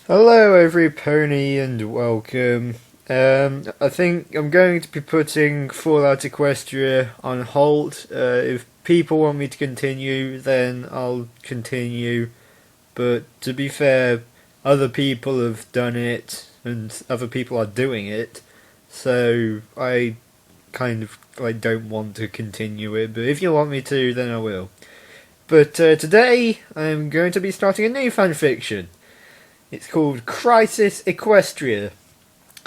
Hello every pony and welcome. I think I'm going to be putting Fallout Equestria on hold. If people want me to continue, then I'll continue. But to be fair, other people have done it and other people are doing it. So I kind of don't want to continue it, but if you want me to, then I will. But today I'm going to be starting a new fanfiction. It's called Crisis Equestria.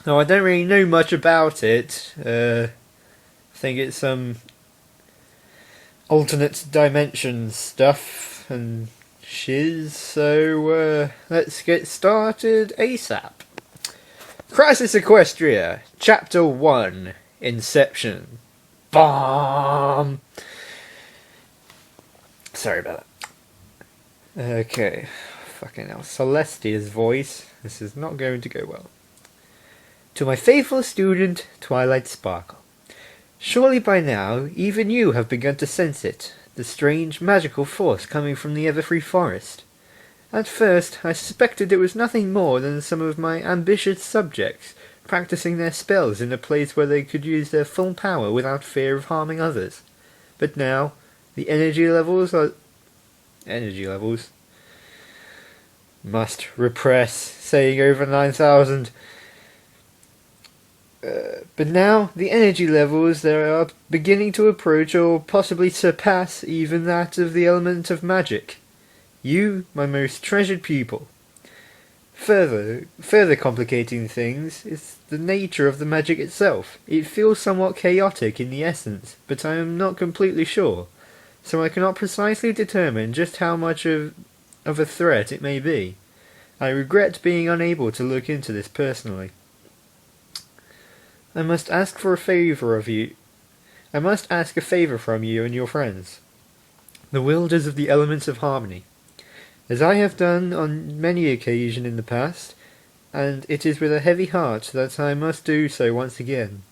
Now, I don't really know much about it. I think it's some alternate dimension stuff and shiz, so let's get started ASAP. Crisis Equestria, Chapter 1, Inception. Bomb! Sorry about that. Okay. Fucking hell. Celestia's voice. This is not going to go well. To my faithful student, Twilight Sparkle. Surely by now, even you have begun to sense it, the strange magical force coming from the Everfree Forest. At first, I suspected it was nothing more than some of my ambitious subjects, practicing their spells in a place where they could use their full power without fear of harming others. But now, the energy levels are... Energy levels? Must repress, saying over 9,000. But now, the energy levels there are beginning to approach or possibly surpass even that of the element of magic. You, my most treasured pupil. Further complicating things is the nature of the magic itself. It feels somewhat chaotic in the essence, but I am not completely sure, so I cannot precisely determine just how much of a threat it may be. I regret being unable to look into this personally. I must ask a favour from you and your friends, the wielders of the elements of harmony, as I have done on many occasions in the past, and it is with a heavy heart that I must do so once again.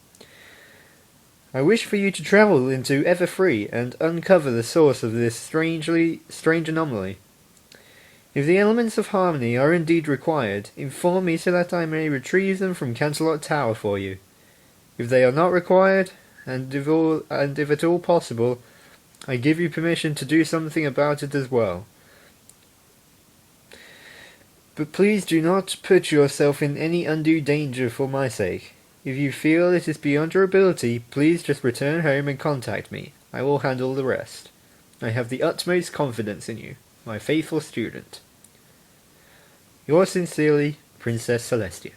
I wish for you to travel into Everfree and uncover the source of this strange anomaly. If the elements of harmony are indeed required, inform me so that I may retrieve them from Canterlot Tower for you. If they are not required, and if at all possible, I give you permission to do something about it as well. But please do not put yourself in any undue danger for my sake. If you feel it is beyond your ability, please just return home and contact me. I will handle the rest. I have the utmost confidence in you, my faithful student. Yours sincerely, Princess Celestia.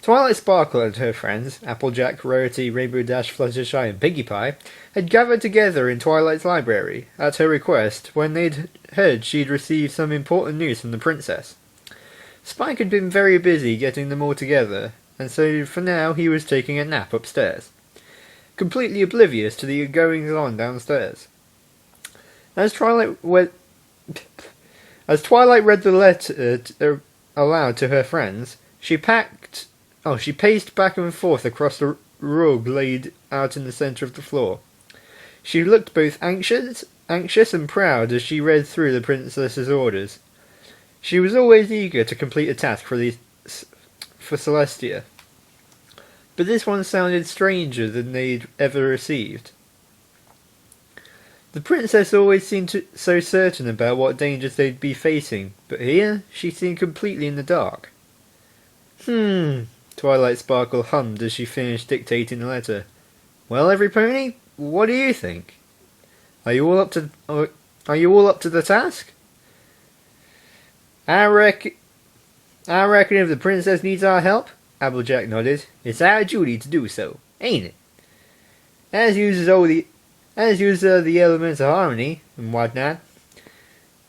Twilight Sparkle and her friends, Applejack, Rarity, Rainbow Dash, Fluttershy, and Piggy Pie, had gathered together in Twilight's library, at her request, when they'd heard she'd received some important news from the princess. Spike had been very busy getting them all together, and so for now he was taking a nap upstairs, completely oblivious to the goings-on downstairs. As Twilight read the letter aloud to her friends, she paced back and forth across the rug laid out in the centre of the floor. She looked both anxious and proud as she read through the princess's orders. She was always eager to complete a task for Celestia, but this one sounded stranger than they'd ever received. The princess always seemed so certain about what dangers they'd be facing, but here she seemed completely in the dark. Twilight Sparkle hummed as she finished dictating the letter. Well, every pony, what do you think? Are you all up to the task? I reckon if the princess needs our help, Applejack nodded, it's our duty to do so, ain't it? As uses the elements of harmony and whatnot.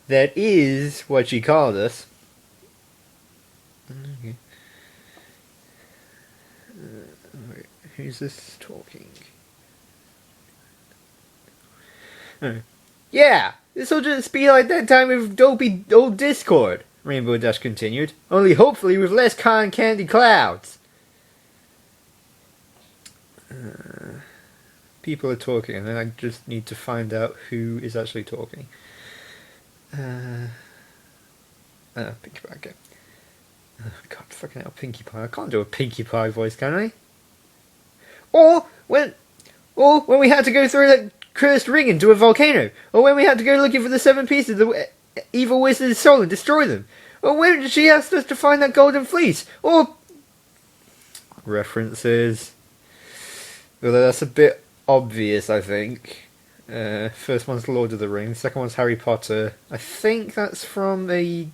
That is what she called us. Okay. Who's this talking? Oh. Yeah, this'll just be like that time with old Discord, Rainbow Dash continued, only hopefully with less cotton candy clouds. People are talking, and then I just need to find out who is actually talking. Pinkie Pie, okay. God, fucking hell, Pinkie Pie. I can't do a Pinkie Pie voice, can I? Or when we had to go through that cursed ring into a volcano. Or when we had to go looking for the 7 pieces of the evil wizard's soul and destroy them. Or when she asked us to find that golden fleece. Or... references. Although that's a bit obvious, I think. First one's Lord of the Rings. Second one's Harry Potter. I think that's from a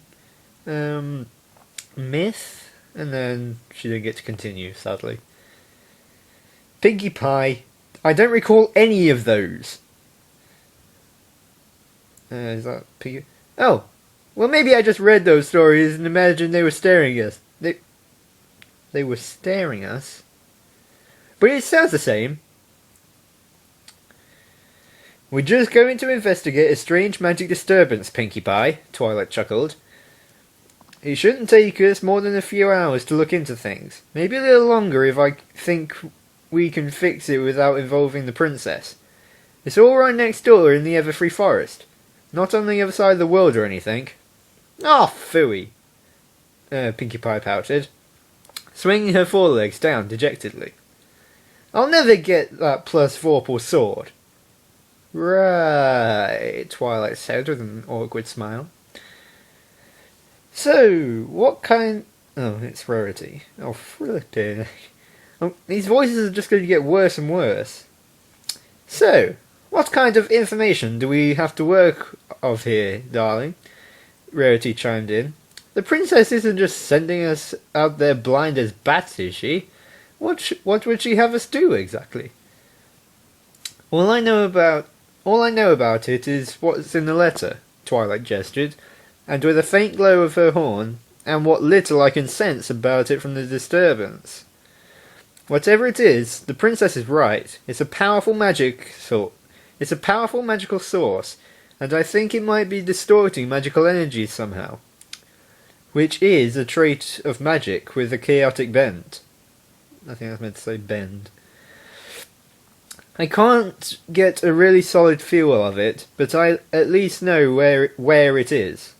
myth. And then she didn't get to continue, sadly. Pinkie Pie. I don't recall any of those. Is that Pinkie? Oh, well, maybe I just read those stories and imagined they were staring at us. They were staring at us. But it sounds the same. We're just going to investigate a strange magic disturbance, Pinkie Pie, Twilight chuckled. It shouldn't take us more than a few hours to look into things. Maybe a little longer if I think we can fix it without involving the princess. It's all right next door in the Everfree Forest. Not on the other side of the world or anything. Ah, phooey, Pinkie Pie pouted, swinging her forelegs down dejectedly. I'll never get that plus vorpal sword. Right, Twilight said with an awkward smile. So, what kind... Oh, it's Rarity. Oh, flippin'. Oh, these voices are just going to get worse and worse. So, what kind of information do we have to work off here, darling? Rarity chimed in. The princess isn't just sending us out there blind as bats, is she? What would she have us do, exactly? All I know about it is what's in the letter, Twilight gestured, and with a faint glow of her horn, and what little I can sense about it from the disturbance. Whatever it is, the princess is right. It's a powerful magical source, and I think it might be distorting magical energy somehow. Which is a trait of magic with a chaotic bent. I think I was meant to say bend. I can't get a really solid feel of it, but I at least know where it is.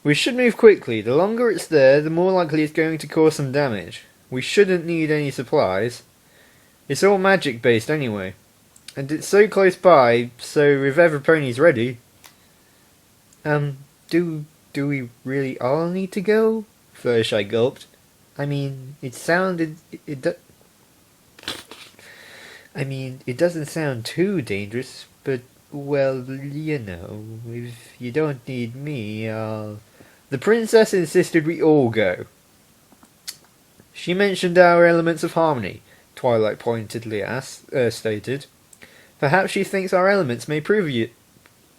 We should move quickly. The longer it's there, the more likely it's going to cause some damage. We shouldn't need any supplies. It's all magic based anyway. And it's so close by, so if ever Pony's ready... Do we really all need to go? Fluttershy gulped. I mean, it doesn't sound too dangerous, but, well, you know, if you don't need me, I'll... The princess insisted we all go. She mentioned our elements of harmony, Twilight pointedly stated. Perhaps she thinks our elements may prove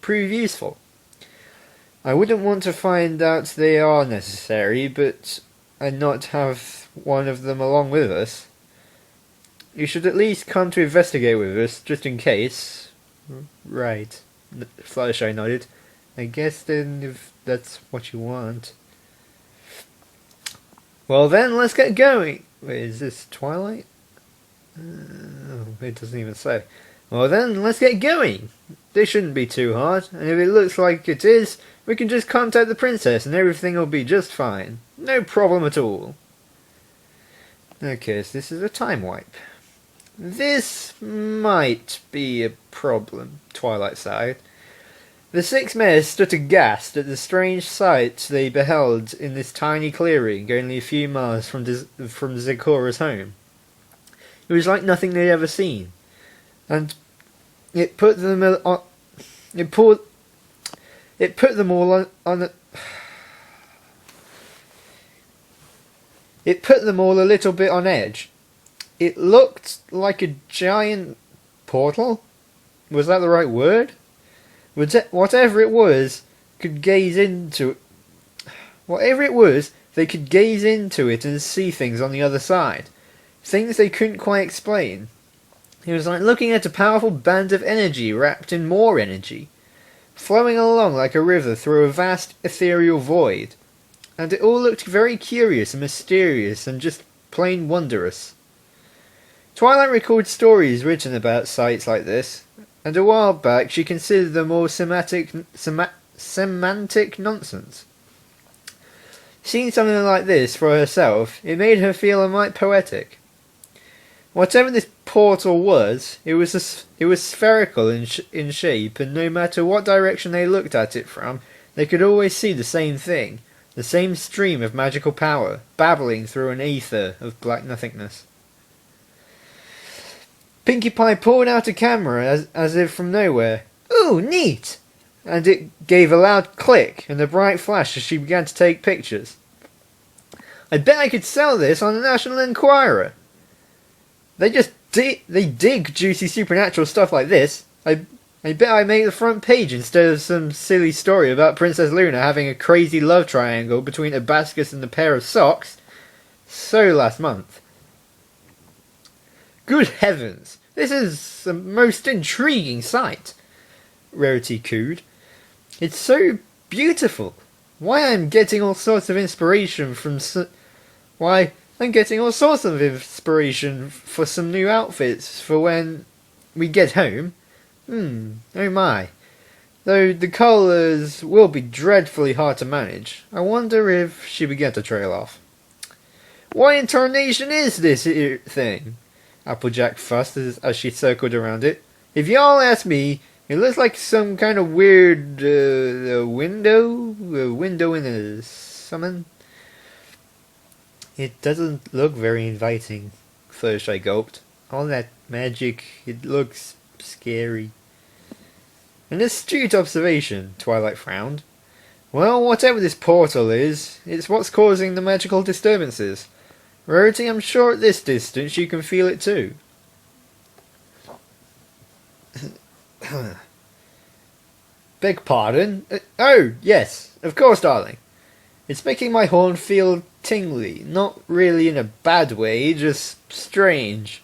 useful. I wouldn't want to find out they are necessary, but and not have one of them along with us. You should at least come to investigate with us, just in case. Right. Fluttershy nodded. I guess then, if that's what you want. Well then, let's get going. Wait, is this Twilight? It doesn't even say. Well then, let's get going. This shouldn't be too hard, and if it looks like it is, we can just contact the princess and everything will be just fine. No problem at all. Okay, so this is a time wipe. This might be a problem, Twilight sighed. The 6 mares stood aghast at the strange sight they beheld in this tiny clearing only a few miles from Zecora's home. It was like nothing they'd ever seen, and it put them all a little bit on edge. It looked like a giant portal. Was that the right word? Whatever it was, they could gaze into it and see things on the other side. Things they couldn't quite explain. It was like looking at a powerful band of energy wrapped in more energy, flowing along like a river through a vast ethereal void. And it all looked very curious and mysterious and just plain wondrous. Twilight recalled stories written about sights like this, and a while back she considered them all semantic nonsense. Seeing something like this for herself, it made her feel a mite poetic. Whatever this portal was, it was spherical in shape, and no matter what direction they looked at it from, they could always see the same thing, the same stream of magical power, babbling through an ether of black nothingness. Pinkie Pie pulled out a camera as if from nowhere. "Ooh, neat!" And it gave a loud click and a bright flash as she began to take pictures. "I bet I could sell this on the National Enquirer. They dig juicy supernatural stuff like this. I bet I make the front page instead of some silly story about Princess Luna having a crazy love triangle between a basket and a pair of socks. So last month." "Good heavens, this is a most intriguing sight," Rarity cooed. "It's so beautiful. Why, I'm getting all sorts of inspiration for some new outfits for when we get home. Oh my. Though the colours will be dreadfully hard to manage. I wonder if..." She began to trail off. "What in tarnation is this here thing?" Applejack fussed as she circled around it. "If y'all ask me, it looks like some kind of weird window in a summon." "It doesn't look very inviting," Fluttershy gulped. "All that magic, it looks scary." "An astute observation," Twilight frowned. "Well, whatever this portal is, it's what's causing the magical disturbances. Rarity, I'm sure at this distance you can feel it too." "Beg pardon? Oh, yes, of course, darling. It's making my horn feel tingly, not really in a bad way, just strange.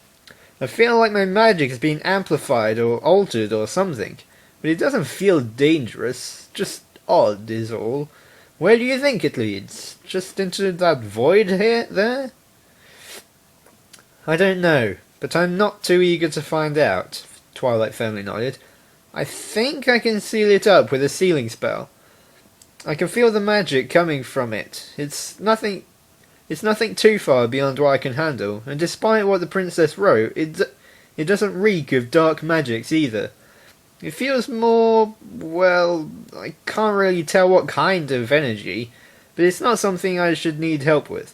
I feel like my magic is being amplified or altered or something, but it doesn't feel dangerous, just odd is all. Where do you think it leads? Just into that void there?" "I don't know, but I'm not too eager to find out," Twilight firmly nodded. "I think I can seal it up with a sealing spell. I can feel the magic coming from it. It's nothing too far beyond what I can handle, and despite what the princess wrote, it doesn't reek of dark magics either. It feels more, well, I can't really tell what kind of energy, but it's not something I should need help with.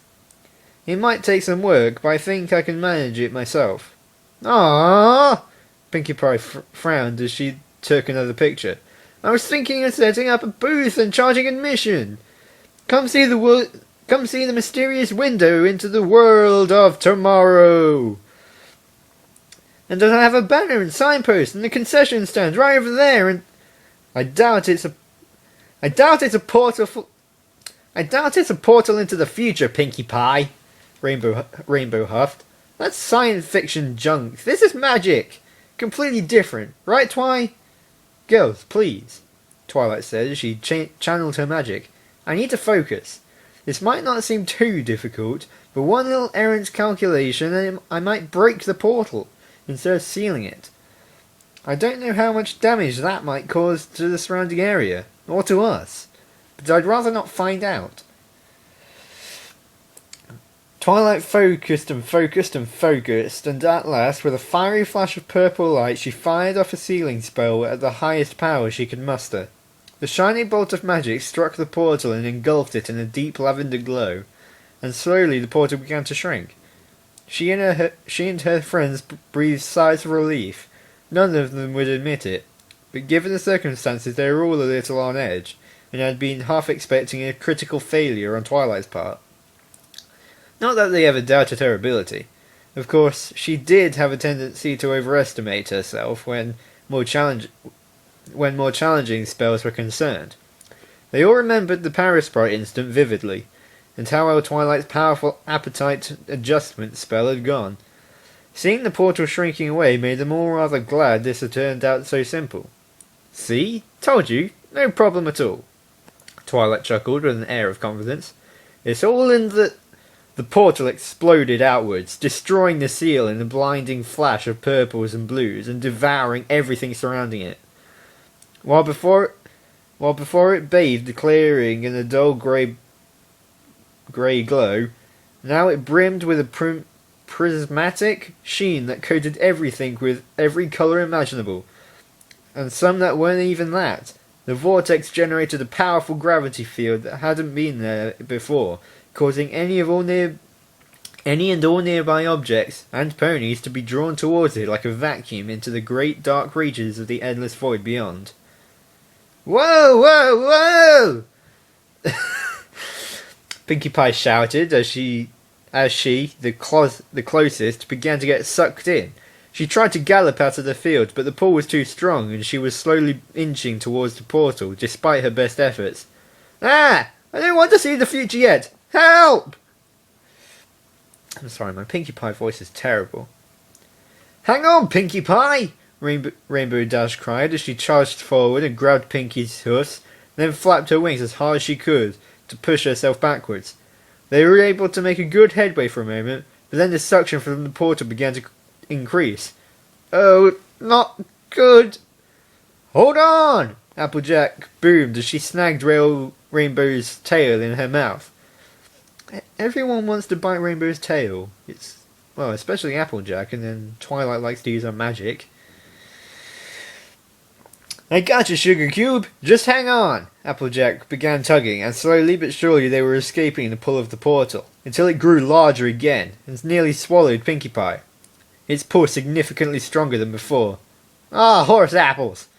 It might take some work, but I think I can manage it myself." "Ah!" Pinkie Pie frowned as she took another picture. "I was thinking of setting up a booth and charging admission. Come see the mysterious window into the world of tomorrow. And I'll have a banner and signpost and a concession stand right over there, and I doubt it's a portal into the future, Pinkie Pie," Rainbow huffed. "That's science fiction junk. This is magic. Completely different. Right, Twi?" "Girls, please," Twilight said as she channeled her magic. "I need to focus. This might not seem too difficult, but one little errant calculation and I might break the portal instead of sealing it. I don't know how much damage that might cause to the surrounding area, or to us, but I'd rather not find out." Twilight focused and focused and focused, and at last, with a fiery flash of purple light, she fired off a sealing spell at the highest power she could muster. The shining bolt of magic struck the portal and engulfed it in a deep lavender glow, and slowly the portal began to shrink. She and her friends breathed sighs of relief. None of them would admit it, but given the circumstances they were all a little on edge, and had been half expecting a critical failure on Twilight's part. Not that they ever doubted her ability. Of course, she did have a tendency to overestimate herself when more challenging spells were concerned. They all remembered the Parasprite incident vividly, and how our Twilight's powerful appetite adjustment spell had gone. Seeing the portal shrinking away made them all rather glad this had turned out so simple. "See? Told you, no problem at all," Twilight chuckled with an air of confidence. "It's all in the..." The portal exploded outwards, destroying the seal in a blinding flash of purples and blues, and devouring everything surrounding it. While before it bathed the clearing in a dull grey grey glow. Now it brimmed with a prismatic sheen that coated everything with every colour imaginable, and some that weren't even that. The vortex generated a powerful gravity field that hadn't been there before, causing any and all nearby objects and ponies to be drawn towards it like a vacuum into the great dark reaches of the endless void beyond. Whoa, whoa, whoa! Pinkie Pie shouted as she, the closest, began to get sucked in. She tried to gallop out of the field, but the pull was too strong and she was slowly inching towards the portal, despite her best efforts. Ah! I don't want to see the future yet! Help! I'm sorry, my Pinkie Pie voice is terrible. Hang on, Pinkie Pie! Rainbow Dash cried as she charged forward and grabbed Pinkie's hoofs, then flapped her wings as hard as she could to push herself backwards. They were able to make a good headway for a moment, but then the suction from the portal began to increase. Oh, not good! Hold on! Applejack boomed as she snagged Rainbow's tail in her mouth. Everyone wants to bite Rainbow's tail. Especially Applejack, and then Twilight likes to use her magic. I got you, Sugar Cube! Just hang on! Applejack began tugging, and slowly but surely they were escaping the pull of the portal, until it grew larger again, and nearly swallowed Pinkie Pie. Its pull significantly stronger than before. Ah, horse apples!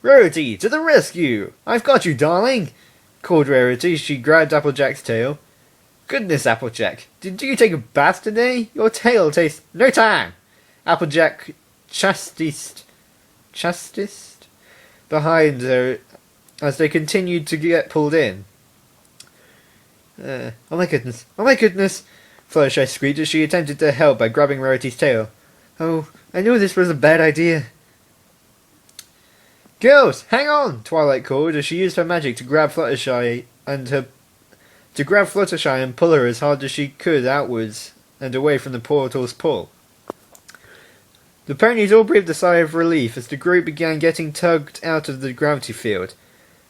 Rarity, to the rescue! I've got you, darling! Called Rarity as she grabbed Applejack's tail. Goodness, Applejack, did you take a bath today? Your tail tastes... No time! Applejack chastised behind her as they continued to get pulled in. Oh my goodness, Fluttershy squeaked as she attempted to help by grabbing Rarity's tail. Oh, I knew this was a bad idea. Girls, hang on! Twilight called as she used her magic to grab Fluttershy and pull her as hard as she could outwards and away from the portal's pull. The ponies all breathed a sigh of relief as the group began getting tugged out of the gravity field.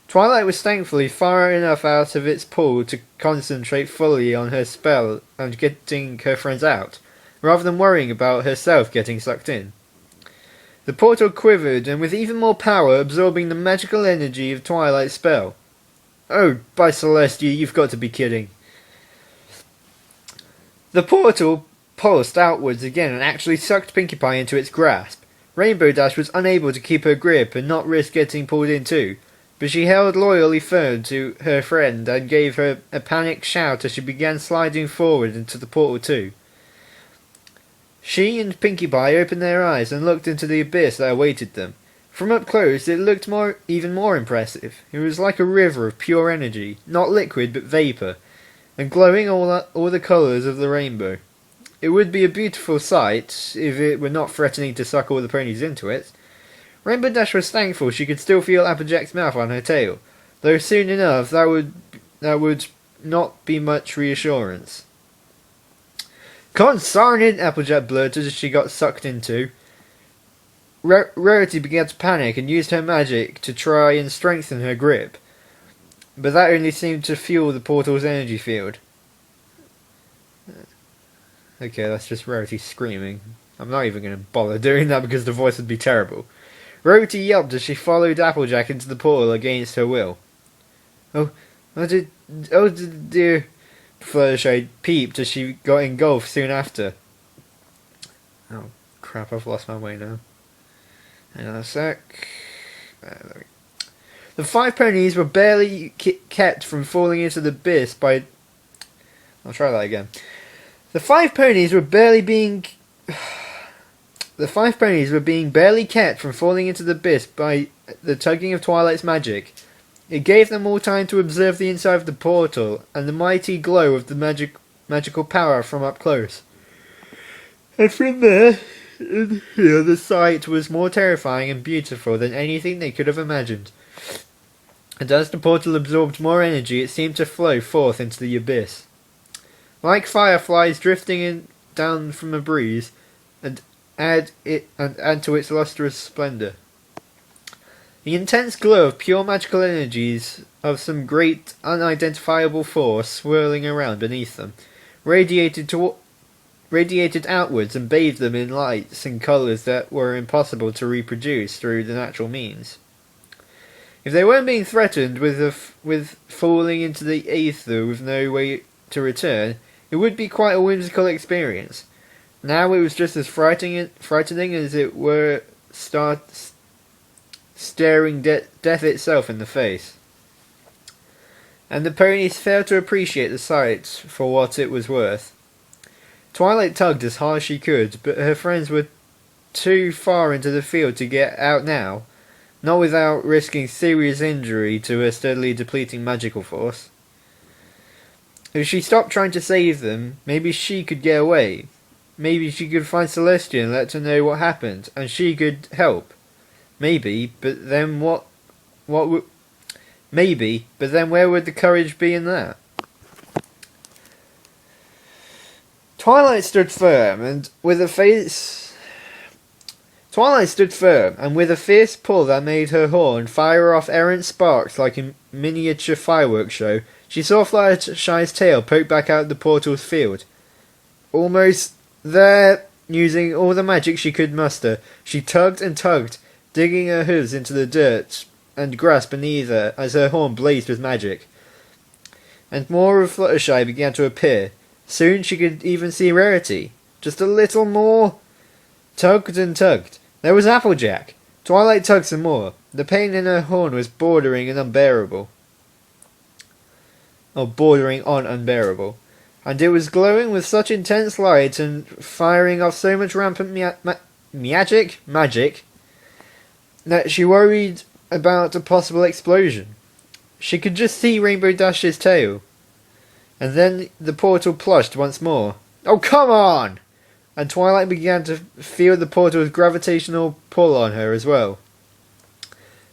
Twilight was thankfully far enough out of its pull to concentrate fully on her spell and getting her friends out, rather than worrying about herself getting sucked in. The portal quivered, and with even more power, absorbing the magical energy of Twilight's spell. Oh, by Celestia, you've got to be kidding. The portal pulsed outwards again and actually sucked Pinkie Pie into its grasp. Rainbow Dash was unable to keep her grip and not risk getting pulled in too, but she held loyally firm to her friend and gave her a panicked shout as she began sliding forward into the portal too. She and Pinkie Pie opened their eyes and looked into the abyss that awaited them. From up close it looked even more impressive. It was like a river of pure energy, not liquid but vapour, and glowing all the colours of the rainbow. It would be a beautiful sight if it were not threatening to suck all the ponies into it. Rainbow Dash was thankful she could still feel Applejack's mouth on her tail, though soon enough that would not be much reassurance. Consarn it! Applejack blurted as she got sucked into. Rarity began to panic and used her magic to try and strengthen her grip, but that only seemed to fuel the portal's energy field. Okay, that's just Rarity screaming. I'm not even going to bother doing that because the voice would be terrible. Rarity yelped as she followed Applejack into the portal against her will. Oh dear, Fluttershy peeped as she got engulfed soon after. Oh crap, I've lost my way now. Hang on a sec. The 5 ponies were barely kept from falling into the abyss by... I'll try that again. The 5 ponies were being barely kept from falling into the abyss by the tugging of Twilight's magic. It gave them all time to observe the inside of the portal and the mighty glow of the magical power from up close. And from there, the sight was more terrifying and beautiful than anything they could have imagined. And as the portal absorbed more energy, it seemed to flow forth into the abyss. Like fireflies drifting down from a breeze, and add to its lustrous splendour. The intense glow of pure magical energies of some great unidentifiable force swirling around beneath them radiated outwards and bathed them in lights and colours that were impossible to reproduce through the natural means. If they weren't being threatened with falling into the aether with no way to return, it would be quite a whimsical experience. Now it was just as frightening as it were staring death itself in the face. And the ponies failed to appreciate the sight for what it was worth. Twilight tugged as hard as she could, but her friends were too far into the field to get out now, not without risking serious injury to her steadily depleting magical force. If she stopped trying to save them, maybe she could get away. Maybe she could find Celestia and let her know what happened, and she could help. Maybe, but then Maybe, but then where would the courage be in that? Twilight stood firm, and with a fierce pull that made her horn fire off errant sparks like a miniature fireworks show, she saw Fluttershy's tail poke back out the portal's field. Almost there, using all the magic she could muster, she tugged and tugged, digging her hooves into the dirt and grass beneath her as her horn blazed with magic. And more of Fluttershy began to appear. Soon she could even see Rarity. Just a little more. Tugged and tugged. There was Applejack. Twilight tugged some more. The pain in her horn was bordering on unbearable. And it was glowing with such intense light and firing off so much rampant magic that she worried about a possible explosion. She could just see Rainbow Dash's tail. And then the portal plushed once more. Oh, come on! And Twilight began to feel the portal's gravitational pull on her as well.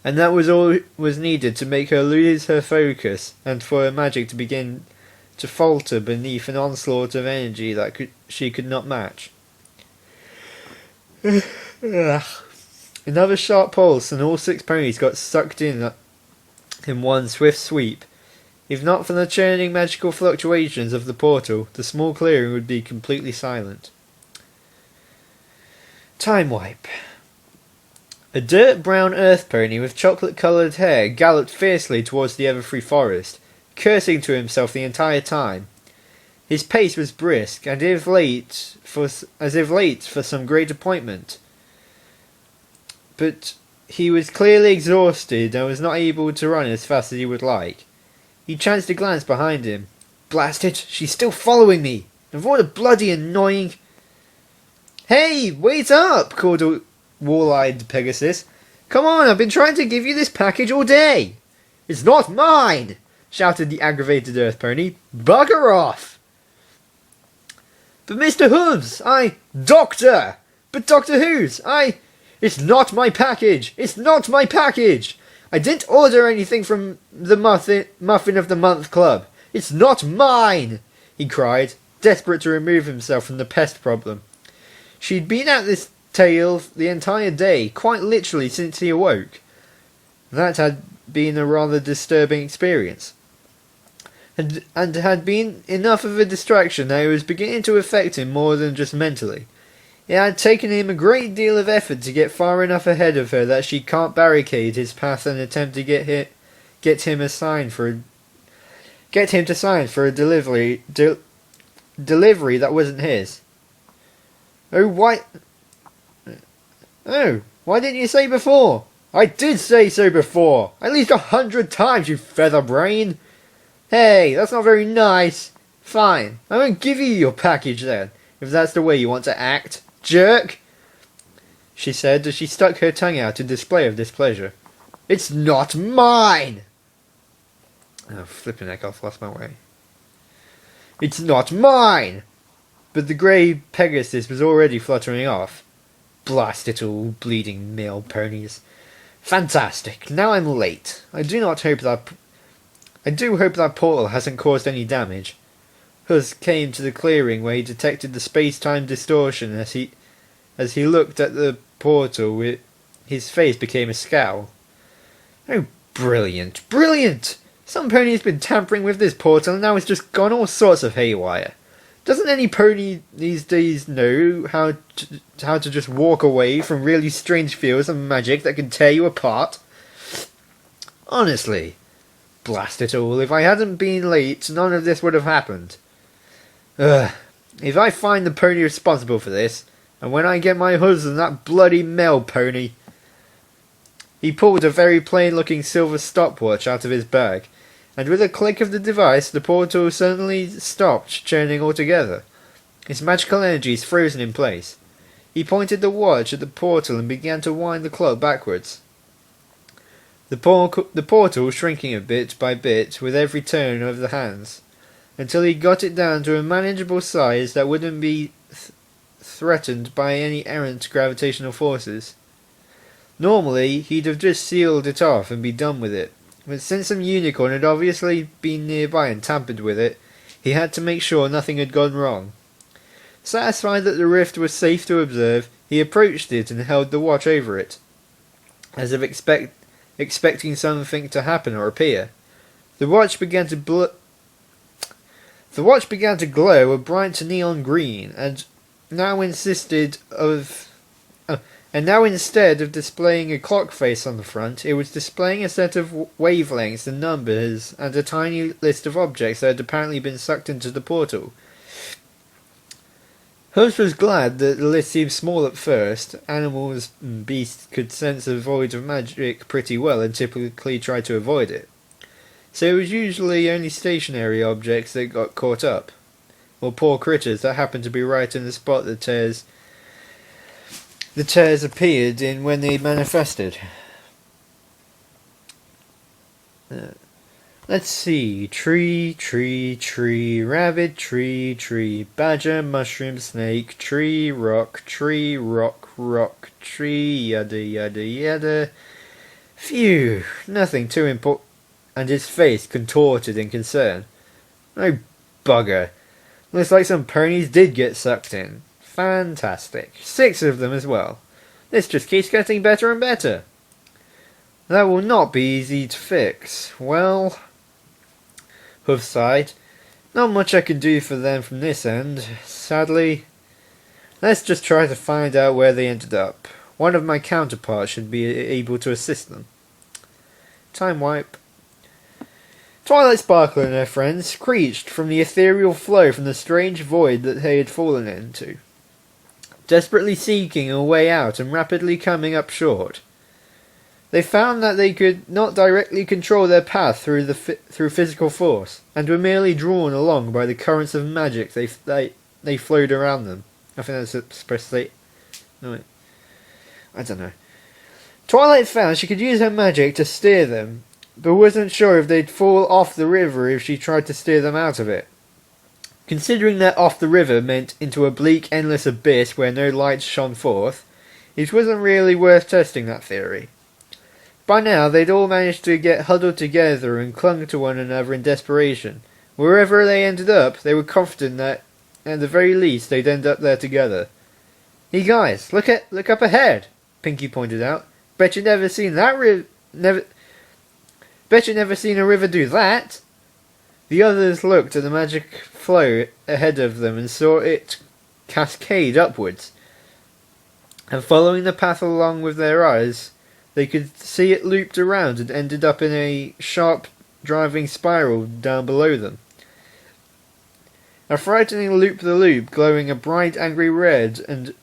And that was all was needed to make her lose her focus and for her magic to begin to falter beneath an onslaught of energy that she could not match. Another sharp pulse and all 6 ponies got sucked in one swift sweep. If not for the churning magical fluctuations of the portal, the small clearing would be completely silent. Time wipe. A dirt-brown earth pony with chocolate-coloured hair galloped fiercely towards the Everfree Forest, cursing to himself the entire time. His pace was brisk, and as if late for some great appointment. But he was clearly exhausted and was not able to run as fast as he would like. He chanced to glance behind him. Blast it, she's still following me! And what a bloody annoying... Hey, wait up! Called a wall-eyed Pegasus. Come on, I've been trying to give you this package all day! It's not mine! Shouted the aggravated earth pony. Bugger off! But Mr. Hooves, Doctor! But Doctor Who's, It's not my package! It's not my package! I didn't order anything from the Muffin of the Month Club. It's not mine! He cried, desperate to remove himself from the pest problem. She'd been at this tale the entire day, quite literally since he awoke. That had been a rather disturbing experience. And had been enough of a distraction that it was beginning to affect him more than just mentally. It had taken him a great deal of effort to get far enough ahead of her that she can't barricade his path and attempt to get him to sign for a delivery that wasn't his. Why didn't you say before? I did say so before, at least 100 times, you feather brain. Hey, that's not very nice. Fine, I won't give you your package then, if that's the way you want to act. Jerk! She said as she stuck her tongue out in display of displeasure. It's not mine! Oh, flipping heck, I've lost my way. It's not mine! But the grey Pegasus was already fluttering off. Blast it all, bleeding male ponies. Fantastic, now I'm late. I do hope that portal hasn't caused any damage. Huz came to the clearing where he detected the space-time distortion as he looked at the portal. His face became a scowl. Oh, brilliant, brilliant! Some pony's been tampering with this portal and now it's just gone all sorts of haywire. Doesn't any pony these days know how to just walk away from really strange fields of magic that can tear you apart? Honestly, blast it all, if I hadn't been late, none of this would have happened. Ugh, if I find the pony responsible for this, and when I get my husband that bloody male pony... He pulled a very plain-looking silver stopwatch out of his bag, and with a click of the device, the portal suddenly stopped churning altogether. Its magical energies frozen in place. He pointed the watch at the portal and began to wind the clock backwards. The portal shrinking a bit by bit with every turn of the hands, until he got it down to a manageable size that wouldn't be threatened by any errant gravitational forces. Normally, he'd have just sealed it off and be done with it, but since some unicorn had obviously been nearby and tampered with it, he had to make sure nothing had gone wrong. Satisfied that the rift was safe to observe, he approached it and held the watch over it, as if expecting something to happen or appear. The watch began to glow a bright neon green, and now instead of displaying a clock face on the front, it was displaying a set of wavelengths and numbers and a tiny list of objects that had apparently been sucked into the portal. Hus was glad that the list seemed small at first. Animals and beasts could sense a void of magic pretty well and typically try to avoid it. So it was usually only stationary objects that got caught up, or poor critters that happened to be right in the spot the tears appeared in when they manifested. Let's see. Tree, rabbit, tree, badger, mushroom, snake, tree, rock, tree, yada. Phew, nothing too important. And his face contorted in concern. Oh, bugger. Looks like some ponies did get sucked in. Fantastic. 6 of them as well. This just keeps getting better and better. That will not be easy to fix. Well, Hoof sighed. Not much I can do for them from this end, sadly. Let's just try to find out where they ended up. One of my counterparts should be able to assist them. Time wipe. Twilight Sparkle and her friends screeched from the ethereal flow from the strange void that they had fallen into, desperately seeking a way out and rapidly coming up short. They found that they could not directly control their path through physical force, and were merely drawn along by the currents of magic they flowed around them. I think that's supposed to say... No, wait. I don't know. Twilight found she could use her magic to steer them, but wasn't sure if they'd fall off the river if she tried to steer them out of it. Considering that off the river meant into a bleak, endless abyss where no lights shone forth, it wasn't really worth testing that theory. By now, they'd all managed to get huddled together and clung to one another in desperation. Wherever they ended up, they were confident that, at the very least, they'd end up there together. "Hey guys, look up ahead," Pinky pointed out. Bet you never seen a river do that." The others looked at the magic flow ahead of them and saw it cascade upwards. And following the path along with their eyes, they could see it looped around and ended up in a sharp, driving spiral down below them. A frightening loop-the-loop, glowing a bright, angry red, and at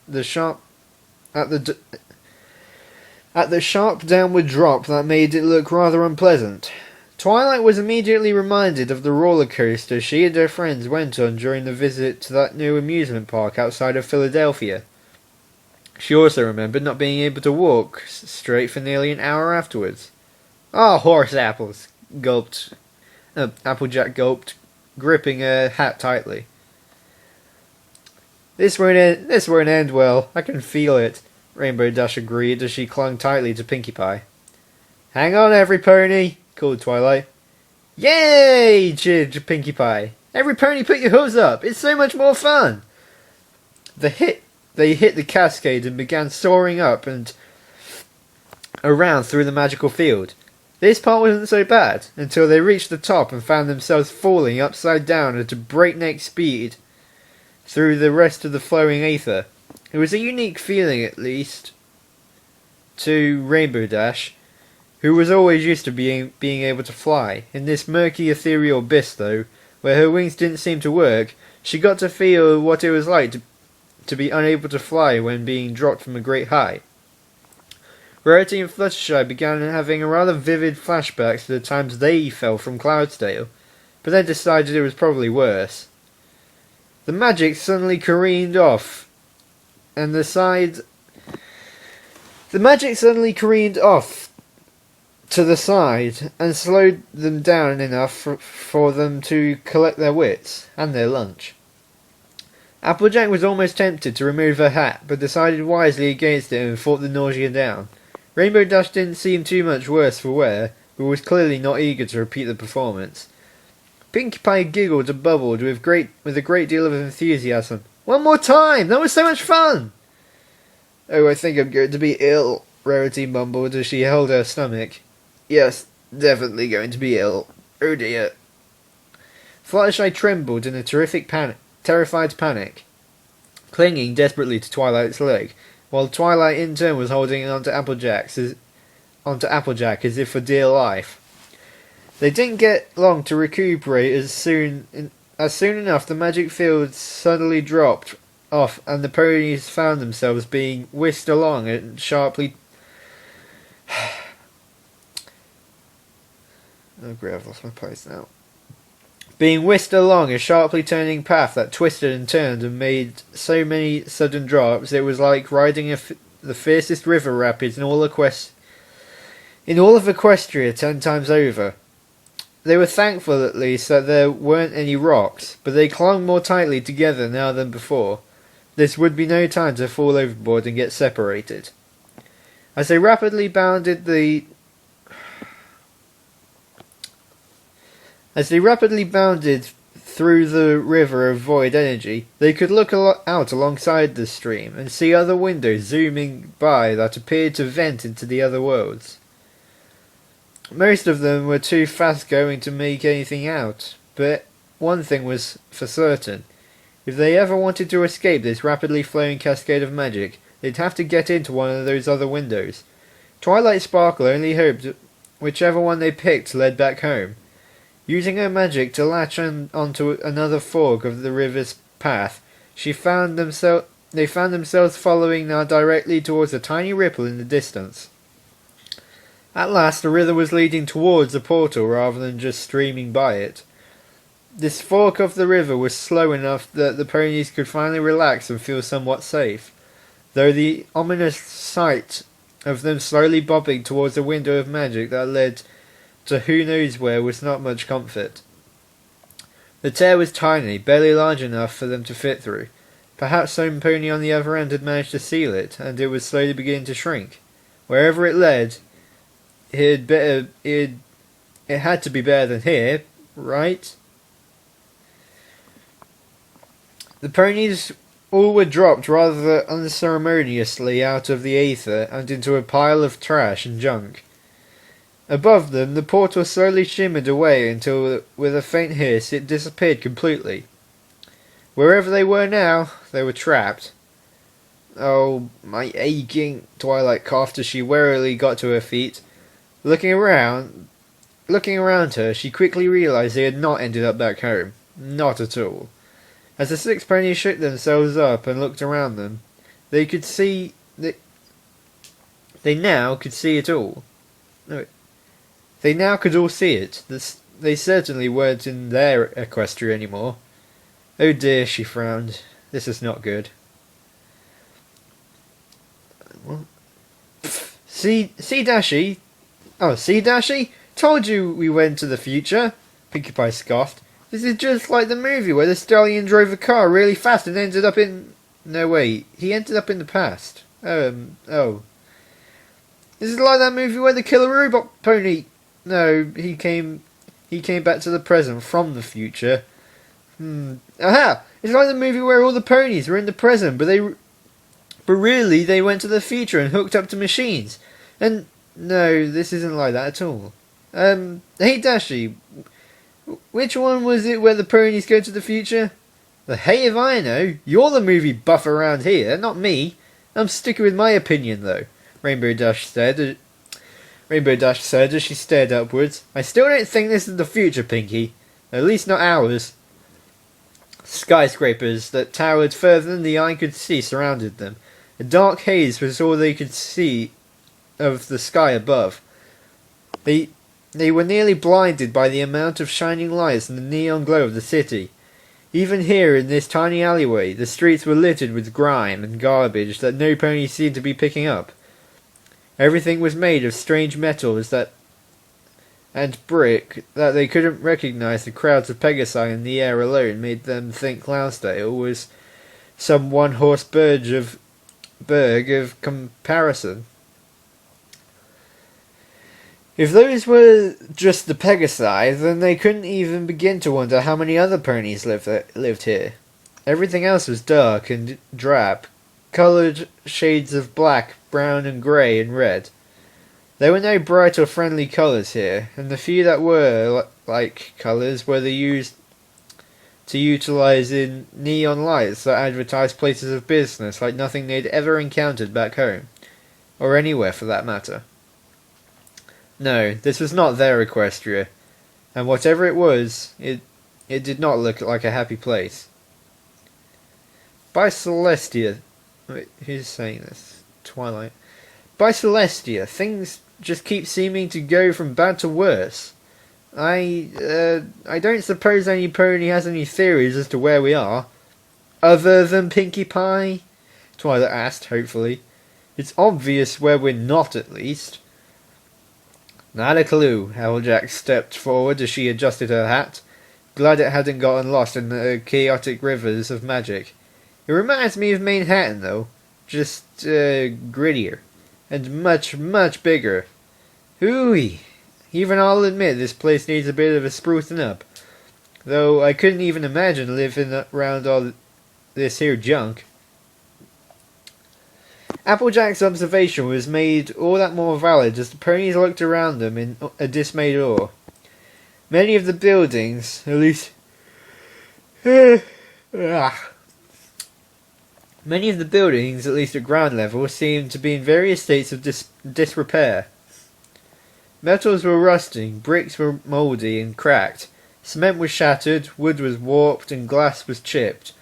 the sharp downward drop that made it look rather unpleasant. Twilight was immediately reminded of the roller coaster she and her friends went on during the visit to that new amusement park outside of Philadelphia. She also remembered not being able to walk straight for nearly an hour afterwards. "Ah, horse apples," gulped. Applejack gulped, gripping her hat tightly. This won't end well. I can feel it," Rainbow Dash agreed as she clung tightly to Pinkie Pie. "Hang on, every pony," called Twilight. "Yay!" cheered Pinkie Pie. "Every pony put your hooves up. It's so much more fun." They hit the cascade and began soaring up and around through the magical field. This part wasn't so bad, until they reached the top and found themselves falling upside down at a breakneck speed through the rest of the flowing aether. It was a unique feeling, at least, to Rainbow Dash, who was always used to being able to fly. In this murky ethereal abyss, though, where her wings didn't seem to work, she got to feel what it was like to be unable to fly when being dropped from a great height. Rarity and Fluttershy began having a rather vivid flashbacks to the times they fell from Cloudsdale, but then decided it was probably worse. The magic suddenly careened off, and the magic suddenly careened off to the side and slowed them down enough for them to collect their wits and their lunch. Applejack was almost tempted to remove her hat, but decided wisely against it and fought the nausea down. Rainbow Dash didn't seem too much worse for wear, but was clearly not eager to repeat the performance. Pinkie Pie giggled and bubbled with a great deal of enthusiasm. "One more time! That was so much fun!" "Oh, I think I'm going to be ill," Rarity mumbled as she held her stomach. "Yes, definitely going to be ill. Oh dear." Fluttershy trembled in a terrified panic, clinging desperately to Twilight's leg, while Twilight in turn was holding onto Applejack as if for dear life. They didn't get long to recuperate. As soon enough, the magic field suddenly dropped off, and the ponies found themselves being whisked along and sharply. Oh great, I've lost my place now. Being whisked along a sharply turning path that twisted and turned and made so many sudden drops, it was like riding the fiercest river rapids in all of Equestria 10 times over. They were thankful at least that there weren't any rocks, but they clung more tightly together now than before. This would be no time to fall overboard and get separated. As they rapidly bounded through the river of void energy, they could look out alongside the stream and see other windows zooming by that appeared to vent into the other worlds. Most of them were too fast-going to make anything out, but one thing was for certain. If they ever wanted to escape this rapidly flowing cascade of magic, they'd have to get into one of those other windows. Twilight Sparkle only hoped whichever one they picked led back home. Using her magic to latch onto another fork of the river's path, they found themselves following now directly towards a tiny ripple in the distance. At last, the river was leading towards the portal rather than just streaming by it. This fork of the river was slow enough that the ponies could finally relax and feel somewhat safe, though the ominous sight of them slowly bobbing towards a window of magic that led to who knows where was not much comfort. The tear was tiny, barely large enough for them to fit through. Perhaps some pony on the other end had managed to seal it, and it was slowly beginning to shrink. Wherever it led, it had to be better than here, right? The ponies all were dropped rather unceremoniously out of the aether and into a pile of trash and junk. Above them, the portal slowly shimmered away until, with a faint hiss, it disappeared completely. Wherever they were now, they were trapped. "Oh, my aching," Twilight coughed as she warily got to her feet. Looking around her, she quickly realized they had not ended up back home. Not at all. As the 6 ponies shook themselves up and looked around them, they now could see it all. No, they now could all see it. They certainly weren't in their Equestria anymore. "Oh dear," she frowned. "This is not good." See Dashy? "Oh, see Dashy? Told you we went to the future," Pinkie Pie scoffed. "This is just like the movie where the stallion drove a car really fast and ended up in... No, wait. He ended up in the past. Oh. This is like that movie where the killer robot pony... No, he came back to the present from the future. Aha! It's like the movie where all the ponies were in the present, but really they went to the future and hooked up to machines. And... No, this isn't like that at all." Hey Dashi, which one was it where the ponies go to the future? The hey if I know, you're the movie buff around here, not me. I'm sticking with my opinion though, Rainbow Dash said. Rainbow Dash said as she stared upwards. I still don't think this is the future, Pinky. At least not ours. Skyscrapers that towered further than the eye could see surrounded them. A dark haze was all they could see of the sky above. They were nearly blinded by the amount of shining lights and the neon glow of the city. Even here in this tiny alleyway, the streets were littered with grime and garbage that no pony seemed to be picking up. Everything was made of strange metals and brick that they couldn't recognize. The crowds of Pegasi in the air alone made them think Cloudsdale was some one-horse burg of comparison. If those were just the Pegasi, then they couldn't even begin to wonder how many other ponies lived here. Everything else was dark and drab, coloured shades of black, brown and grey and red. There were no bright or friendly colours here, and the few that were like colours were used to utilise in neon lights that advertised places of business like nothing they'd ever encountered back home, or anywhere for that matter. No, this was not their Equestria, and whatever it was, it did not look like a happy place. By Celestia, wait, who's saying this? Twilight. By Celestia, things just keep seeming to go from bad to worse. I don't suppose any pony has any theories as to where we are. Other than Pinkie Pie? Twilight asked, hopefully. It's obvious where we're not, at least. Not a clue. Applejack stepped forward as she adjusted her hat, glad it hadn't gotten lost in the chaotic rivers of magic. It reminds me of Manhattan, though. Just, grittier. And much, much bigger. Hooey! Even I'll admit this place needs a bit of a sprucing up. Though I couldn't even imagine living around all this here junk. Applejack's observation was made all that more valid as the ponies looked around them in a dismayed awe. Many of the buildings, at least... Many of the buildings, at least at ground level, seemed to be in various states of disrepair. Metals were rusting, bricks were mouldy and cracked, cement was shattered, wood was warped, and glass was chipped.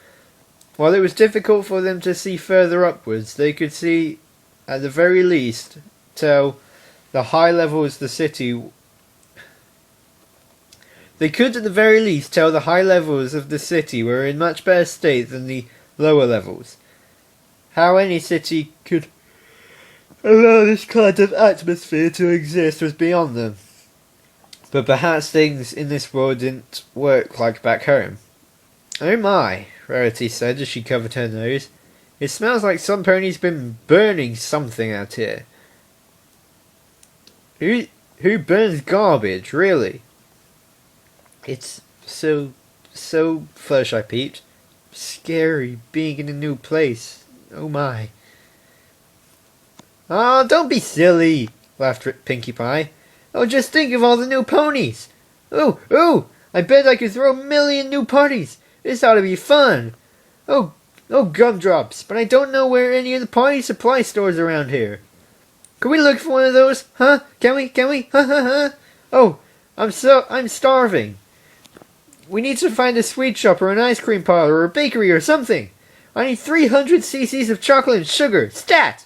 While it was difficult for them to see further upwards, they could see, at the very least, tell the high levels of the city. They could, at the very least, tell the high levels of the city were in much better state than the lower levels. How any city could allow this kind of atmosphere to exist was beyond them. But perhaps things in this world didn't work like back home. Oh my, Rarity said as she covered her nose. It smells like some pony's been burning something out here. Who burns garbage, really? It's so Flush, I peeped. Scary being in a new place. Oh my. Oh, don't be silly, laughed Pinkie Pie. Oh, just think of all the new ponies. Oh, I bet I could throw 1 million new ponies. This ought to be fun. Oh, gumdrops, but I don't know where any of the pony supply stores around here. Can we look for one of those? Huh? Can we? Huh? Oh, I'm starving. We need to find a sweet shop or an ice cream parlor or a bakery or something. I need 300 cc's of chocolate and sugar. Stat!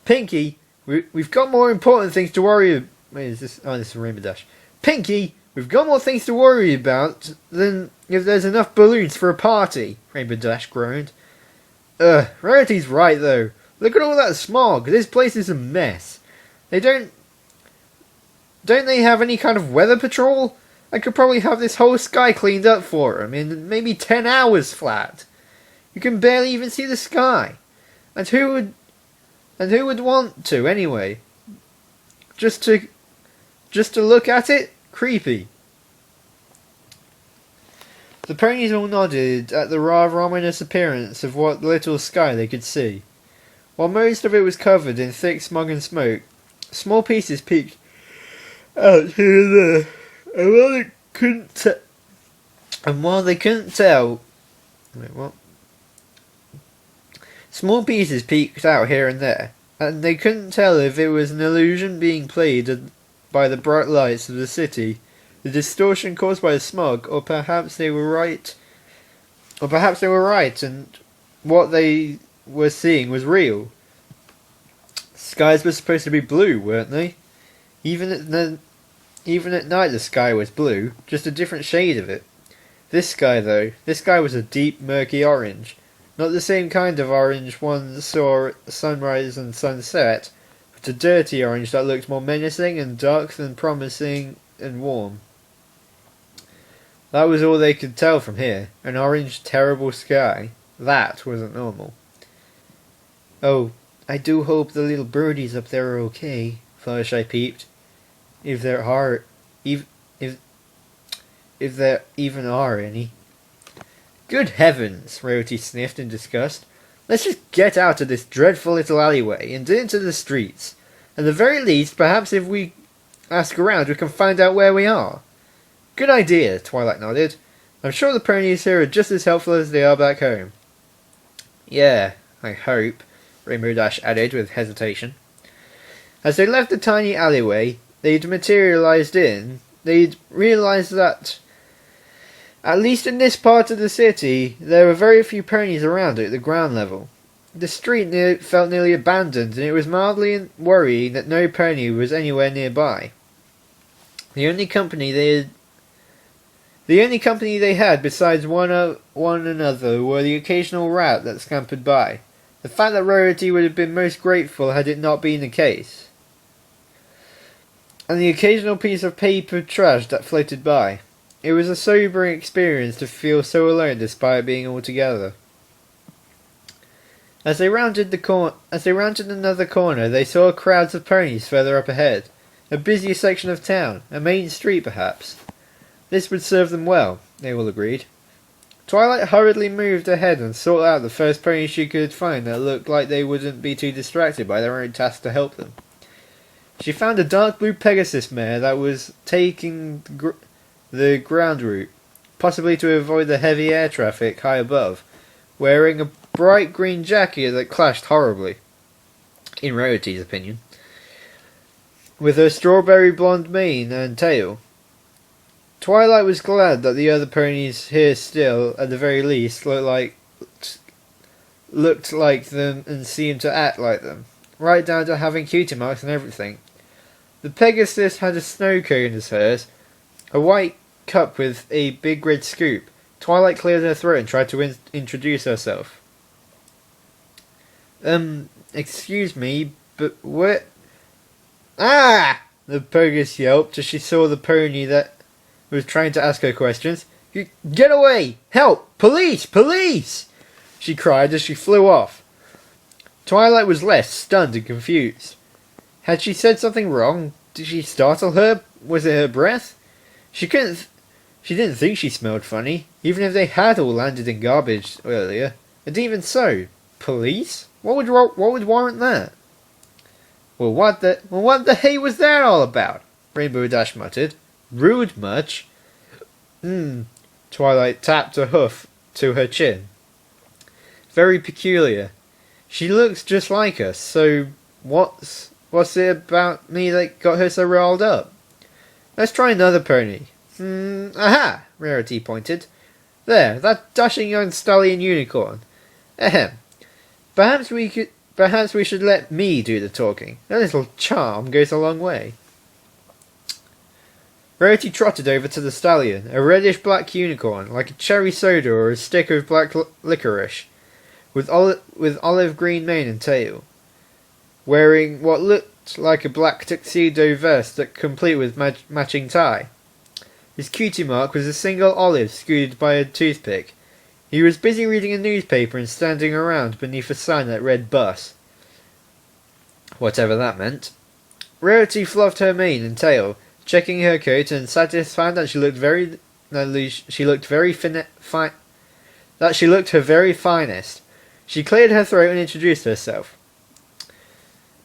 Pinky, we've got more important things to worry about. Wait, is this? Oh, this is Rainbow Dash. Pinky, we've got more things to worry about than if there's enough balloons for a party, Rainbow Dash groaned. Rarity's right, though. Look at all that smog. This place is a mess. Don't they have any kind of weather patrol? I could probably have this whole sky cleaned up for them in maybe 10 hours flat. You can barely even see the sky. And who would want to, anyway? Just to look at it? Creepy. The ponies all nodded at the rather ominous appearance of what little sky they could see. While most of it was covered in thick smog and smoke, small pieces peeked out here and there. And while they couldn't tell, wait, what? Small pieces peeked out here and there, and they couldn't tell if it was an illusion being played by the bright lights of the city, the distortion caused by the smog, or perhaps they were right. And what they were seeing was real. Skies were supposed to be blue, weren't they? Even at night the sky was blue, just a different shade of it. This sky was a deep, murky orange. Not the same kind of orange one saw at sunrise and sunset, but a dirty orange that looked more menacing and dark than promising and warm. That was all they could tell from here. An orange, terrible sky. That wasn't normal. Oh, I do hope the little birdies up there are okay, Fluttershy peeped. If there even are any. Good heavens, Rarity sniffed in disgust. Let's just get out of this dreadful little alleyway and into the streets. At the very least, perhaps if we ask around we can find out where we are. Good idea, Twilight nodded. I'm sure the ponies here are just as helpful as they are back home. Yeah, I hope, Rainbow Dash added with hesitation. As they left the tiny alleyway they'd realised that, at least in this part of the city, there were very few ponies around at the ground level. The street felt nearly abandoned, and it was mildly worrying that no pony was anywhere nearby. The only company they had besides one another were the occasional rat that scampered by. The fact that Rarity would have been most grateful had it not been the case. And the occasional piece of paper trash that floated by. It was a sobering experience to feel so alone despite being all together. As they rounded another corner, they saw crowds of ponies further up ahead. A busier section of town, a main street perhaps. This would serve them well, they all agreed. Twilight hurriedly moved ahead and sought out the first pony she could find that looked like they wouldn't be too distracted by their own task to help them. She found a dark blue Pegasus mare that was taking the ground route, possibly to avoid the heavy air traffic high above, wearing a bright green jacket that clashed horribly, in Rarity's opinion, with her strawberry blonde mane and tail. Twilight was glad that the other ponies here still, at the very least, looked like them and seemed to act like them, right down to having cutie marks and everything. The Pegasus had a snow cone as hers, a white cup with a big red scoop. Twilight cleared her throat and tried to introduce herself. Excuse me, but where... Ah! The Pegasus yelped as she saw the pony that was trying to ask her questions. Get away! Help! Police! Police! She cried as she flew off. Twilight was left stunned and confused. Had she said something wrong? Did she startle her? Was it her breath? She didn't think she smelled funny, even if they had all landed in garbage earlier. And even so, police? What would warrant that? Well, what the hay was that all about? Rainbow Dash muttered. Rude much? Twilight tapped a hoof to her chin. Very peculiar. She looks just like us, so what's it about me that got her so riled up? Let's try another pony. Aha! Rarity pointed. There, that dashing young stallion unicorn. Ahem. Perhaps we should let me do the talking. A little charm goes a long way. Rarity trotted over to the stallion, a reddish-black unicorn, like a cherry soda or a stick of black licorice, with olive green mane and tail, wearing what looked like a black tuxedo vest complete with matching tie. His cutie mark was a single olive scooted by a toothpick. He was busy reading a newspaper and standing around beneath a sign that read bus. Whatever that meant. Rarity fluffed her mane and tail, checking her coat and satisfied that she looked her very finest. She cleared her throat and introduced herself.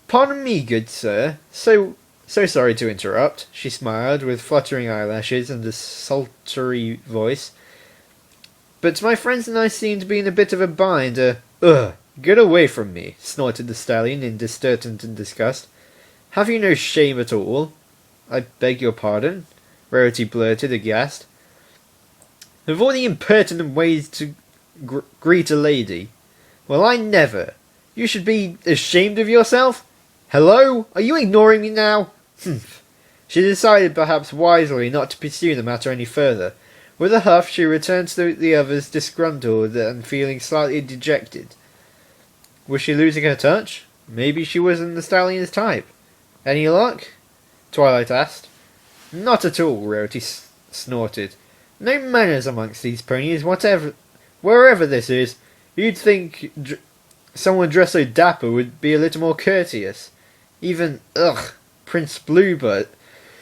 Pardon me, good sir. So So sorry to interrupt, she smiled with fluttering eyelashes and a sultry voice. But my friends and I seem to be in a bit of a bind. Ugh, get away from me, snorted the stallion in disturtent and disgust. Have you no shame at all? I beg your pardon, Rarity blurted, aghast. Of all the impertinent ways to greet a lady. Well, I never. You should be ashamed of yourself. Hello? Are you ignoring me now? Humph. She decided, perhaps wisely, not to pursue the matter any further. With a huff, she returned to the others, disgruntled and feeling slightly dejected. Was she losing her touch? Maybe she wasn't the stallion's type. Any luck? Twilight asked. Not at all, Rarity snorted. No manners amongst these ponies, wherever this is. You'd think someone dressed so dapper would be a little more courteous. Even, Prince Blueblood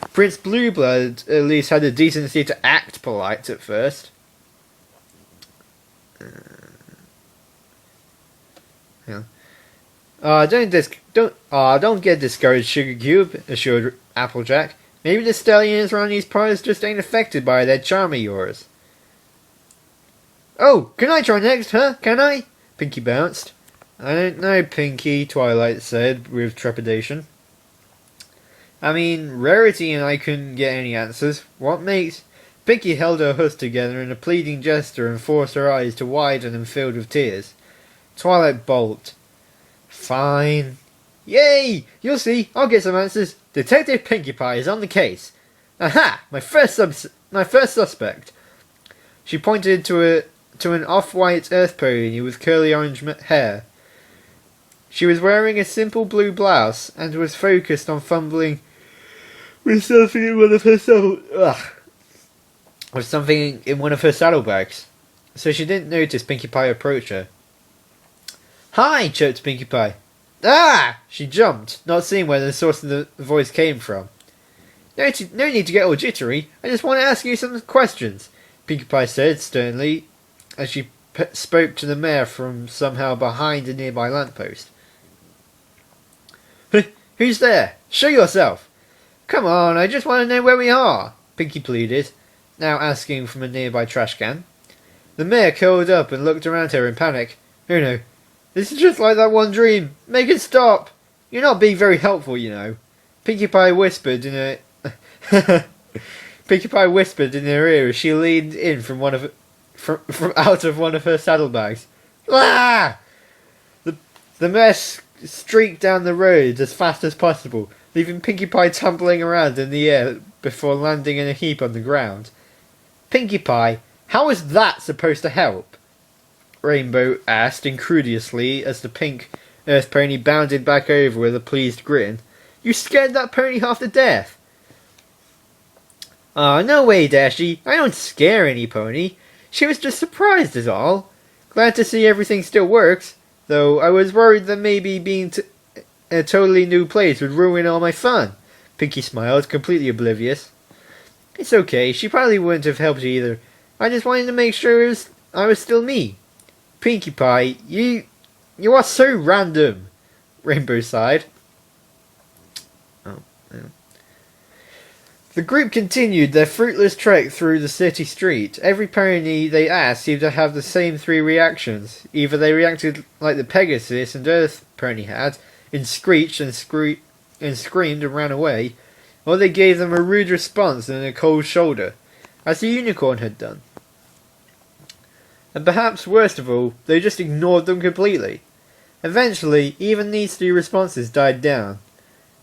at least had the decency to act polite at first. Don't get discouraged, Sugar Cube, assured Applejack. Maybe the stallions around these parts just ain't affected by that charm of yours. Oh, can I try next, huh? Can I? Pinky bounced. I don't know, Pinky, Twilight said with trepidation. I mean, Rarity and I couldn't get any answers. What makes... Pinky held her hooves together in a pleading gesture and forced her eyes to widen and filled with tears. Twilight balked. Fine. Yay! You'll see, I'll get some answers. Detective Pinkie Pie is on the case. Aha! My first suspect. She pointed to an off-white earth pony with curly orange hair. She was wearing a simple blue blouse and was focused on fumbling with something in one of her saddlebags. So she didn't notice Pinkie Pie approach her. Hi! Chirped Pinkie Pie. Ah! She jumped, not seeing where the source of the voice came from. No need to get all jittery. I just want to ask you some questions, Pinkie Pie said sternly, as she spoke to the mare from somehow behind a nearby lamppost. Who's there? Show yourself! Come on, I just want to know where we are, Pinkie pleaded, now asking from a nearby trash can. The mare curled up and looked around her in panic. Oh no, this is just like that one dream. Make it stop! You're not being very helpful, you know. Pinkie Pie whispered in her ear as she leaned in from out of one of her saddlebags. Ah! The mare streaked down the road as fast as possible, leaving Pinkie Pie tumbling around in the air before landing in a heap on the ground. Pinkie Pie, how is that supposed to help? Rainbow asked incredulously as the pink earth pony bounded back over with a pleased grin. You scared that pony half to death. Oh, no way, Dashie. I don't scare any pony. She was just surprised is all. Glad to see everything still works, though I was worried that maybe being a totally new place would ruin all my fun. Pinkie smiled, completely oblivious. It's okay, she probably wouldn't have helped either. I just wanted to make sure I was still me. Pinkie Pie, you are so random, Rainbow sighed. Oh, yeah. The group continued their fruitless trek through the city street. Every pony they asked seemed to have the same three reactions. Either they reacted like the Pegasus and Earth pony had, and screeched and screamed and ran away, or they gave them a rude response and a cold shoulder, as the unicorn had done. And perhaps worst of all, they just ignored them completely. Eventually, even these three responses died down,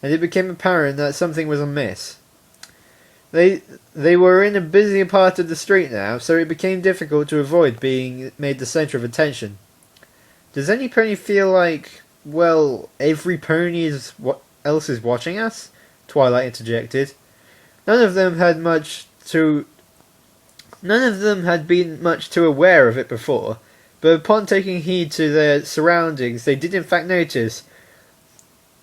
and it became apparent that something was amiss. They were in a busier part of the street now, so it became difficult to avoid being made the centre of attention. Does any pony feel like, well, every pony else is watching us? Twilight interjected. None of them had been much too aware of it before, but upon taking heed to their surroundings, they did in fact notice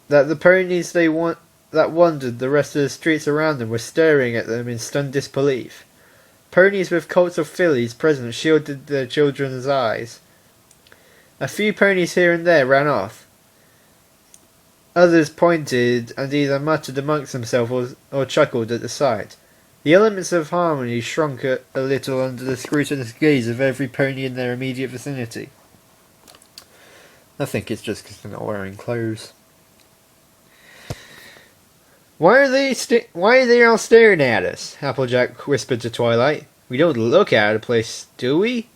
that the ponies that wandered the rest of the streets around them were staring at them in stunned disbelief. Ponies with colts of fillies present shielded their children's eyes. A few ponies here and there ran off. Others pointed and either muttered amongst themselves or chuckled at the sight. The elements of harmony shrunk a little under the scrutinous gaze of every pony in their immediate vicinity. I think it's just because they're not wearing clothes. Why are they all staring at us? Applejack whispered to Twilight. We don't look out of place, do we?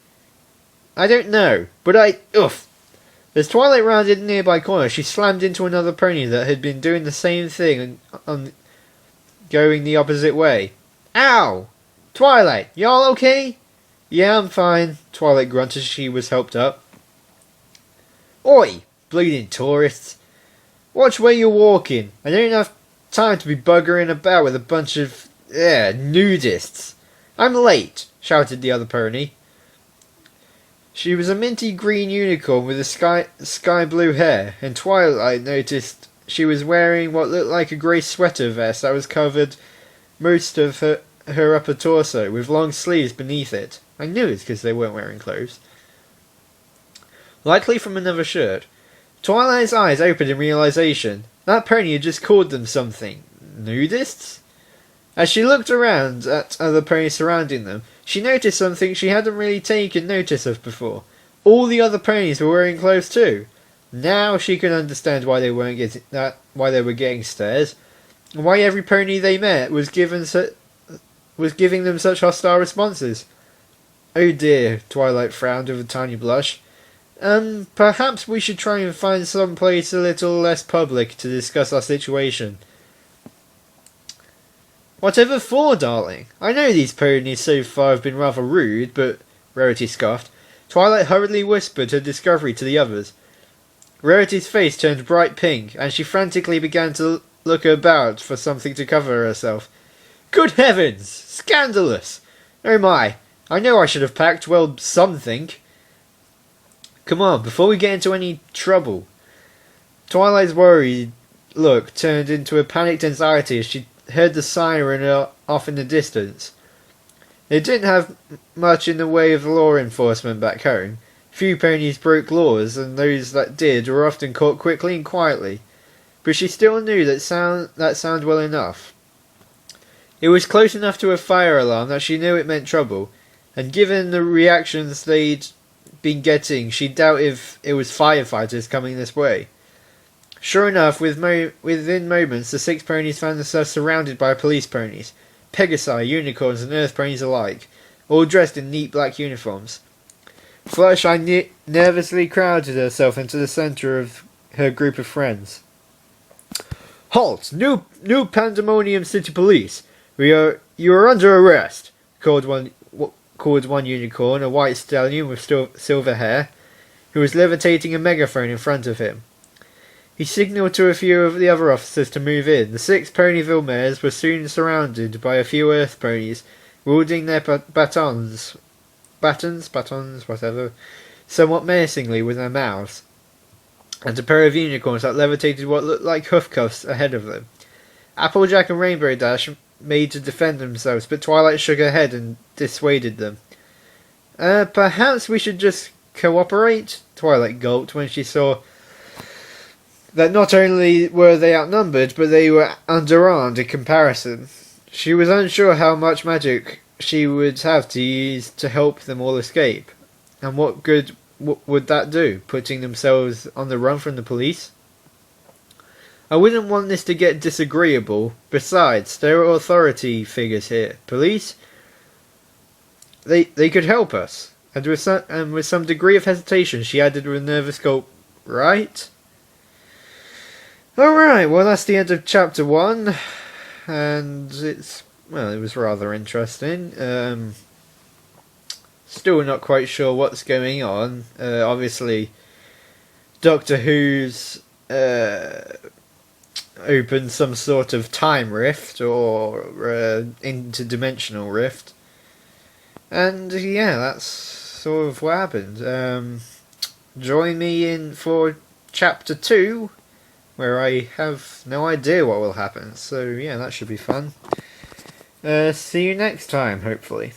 I don't know, but oof. As Twilight rounded a nearby corner, she slammed into another pony that had been doing the same thing and going the opposite way. Ow! Twilight, y'all okay? Yeah, I'm fine, Twilight grunted as she was helped up. Oi, bleeding tourists. Watch where you're walking. I don't have time to be buggering about with a bunch of, nudists. I'm late, shouted the other pony. She was a minty green unicorn with a sky blue hair, and Twilight noticed she was wearing what looked like a grey sweater vest that was covered most of her upper torso, with long sleeves beneath it. I knew it's because they weren't wearing clothes. Likely from another shirt. Twilight's eyes opened in realization. That pony had just called them something. Nudists? As she looked around at other ponies surrounding them, she noticed something she hadn't really taken notice of before. All the other ponies were wearing clothes too. Now she could understand why they were getting stares, and why every pony they met was giving them such hostile responses. Oh dear, Twilight frowned with a tiny blush. Perhaps we should try and find some place a little less public to discuss our situation. Whatever for, darling? I know these ponies so far have been rather rude, but... Rarity scoffed. Twilight hurriedly whispered her discovery to the others. Rarity's face turned bright pink, and she frantically began to look about for something to cover herself. Good heavens! Scandalous! Oh my, I know I should have packed, well, something. Come on, before we get into any trouble. Twilight's worried look turned into a panicked anxiety as she heard the siren off in the distance. They didn't have much in the way of law enforcement back home. Few ponies broke laws, and those that did were often caught quickly and quietly. But she still knew that sound well enough. It was close enough to a fire alarm that she knew it meant trouble, and given the reactions they'd been getting, she doubted if it was firefighters coming this way. Sure enough, within moments, the 6 ponies found themselves surrounded by police ponies, Pegasi, unicorns, and earth ponies alike, all dressed in neat black uniforms. Fluttershy nervously crowded herself into the centre of her group of friends. Halt! New Pandemonium City Police! You are under arrest! Called one unicorn, a white stallion with silver hair, who was levitating a megaphone in front of him. He signalled to a few of the other officers to move in. The 6 Ponyville mares were soon surrounded by a few earth ponies, wielding their batons, whatever, somewhat menacingly with their mouths, and a pair of unicorns that levitated what looked like hoof cuffs ahead of them. Applejack and Rainbow Dash made to defend themselves, but Twilight shook her head and dissuaded them. Perhaps we should just cooperate? Twilight gulped when she saw that not only were they outnumbered, but they were underarmed in comparison. She was unsure how much magic she would have to use to help them all escape. And what good would that do, putting themselves on the run from the police? I wouldn't want this to get disagreeable. Besides, there are authority figures here. Police? They could help us. And with some degree of hesitation, she added with a nervous gulp, right? Alright, well that's the end of chapter 1. And it was rather interesting. Still not quite sure what's going on. Obviously, Doctor Who's opened some sort of time rift or interdimensional rift. And yeah, that's sort of what happened. Join me for chapter 2, where I have no idea what will happen. So yeah, that should be fun. See you next time, hopefully.